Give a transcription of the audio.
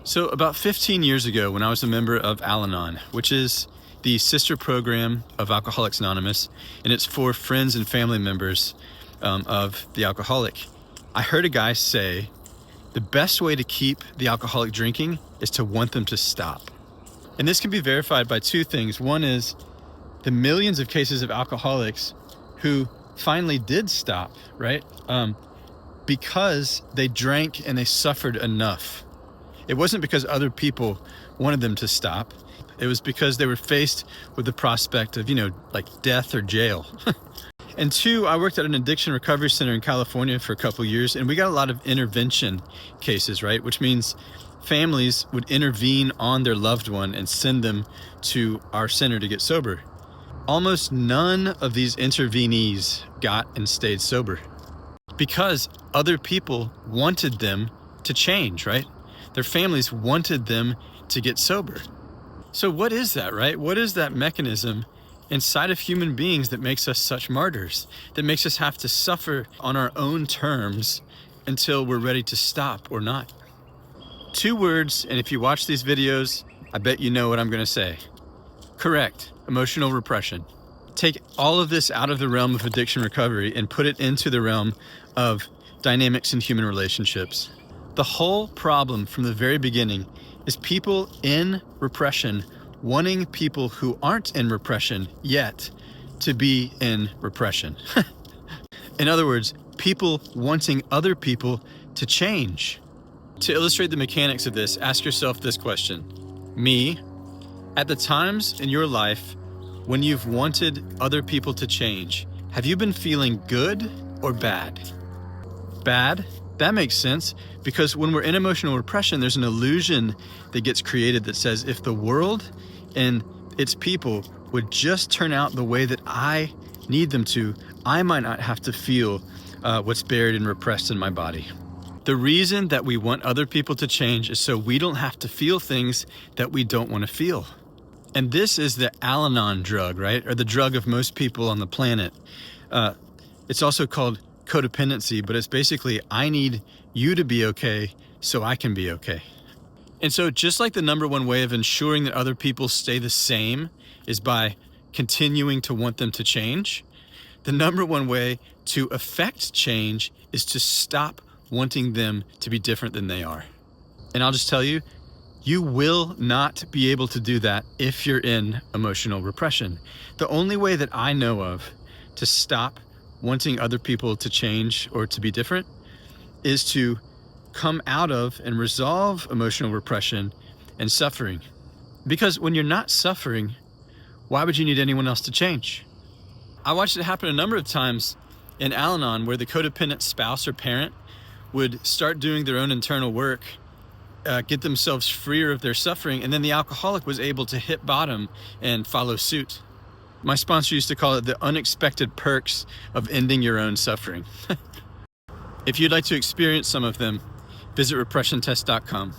So about 15 years ago, when I was a member of Al-Anon, which is the sister program of Alcoholics Anonymous, and it's for friends and family members of the alcoholic, I heard a guy say, the best way to keep the alcoholic drinking is to want them to stop. And this can be verified by two things. One is the millions of cases of alcoholics who finally did stop, right? Because they drank and they suffered enough. It wasn't because other people wanted them to stop. It was because they were faced with the prospect of, like death or jail. And two, I worked at an addiction recovery center in California for a couple years, and we got a lot of intervention cases, right? Which means families would intervene on their loved one and send them to our center to get sober. Almost none of these intervenees got and stayed sober because other people wanted them to change, right? Their families wanted them to get sober. So what is that, right? What is that mechanism inside of human beings that makes us such martyrs, that makes us have to suffer on our own terms until we're ready to stop or not? Two words, and if you watch these videos, I bet you know what I'm going to say. Correct. Emotional repression. Take all of this out of the realm of addiction recovery and put it into the realm of dynamics in human relationships. The whole problem from the very beginning is people in repression wanting people who aren't in repression yet to be in repression. In other words, people wanting other people to change. To illustrate the mechanics of this, ask yourself this question. Me, at the times in your life when you've wanted other people to change, have you been feeling good or bad? Bad? That makes sense, because when we're in emotional repression, there's an illusion that gets created that says if the world and its people would just turn out the way that I need them to, I might not have to feel what's buried and repressed in my body. The reason that we want other people to change is so we don't have to feel things that we don't want to feel. And this is the Al-Anon drug, right? Or the drug of most people on the planet. It's also called codependency, but it's basically, I need you to be okay so I can be okay. And so just like the number one way of ensuring that other people stay the same is by continuing to want them to change, the number one way to affect change is to stop wanting them to be different than they are. And I'll just tell you, you will not be able to do that if you're in emotional repression. The only way that I know of to stop wanting other people to change or to be different is to come out of and resolve emotional repression and suffering. Because when you're not suffering, why would you need anyone else to change? I watched it happen a number of times in Al-Anon where the codependent spouse or parent would start doing their own internal work, get themselves freer of their suffering, and then the alcoholic was able to hit bottom and follow suit. My sponsor used to call it the unexpected perks of ending your own suffering. If you'd like to experience some of them, visit repressiontest.com.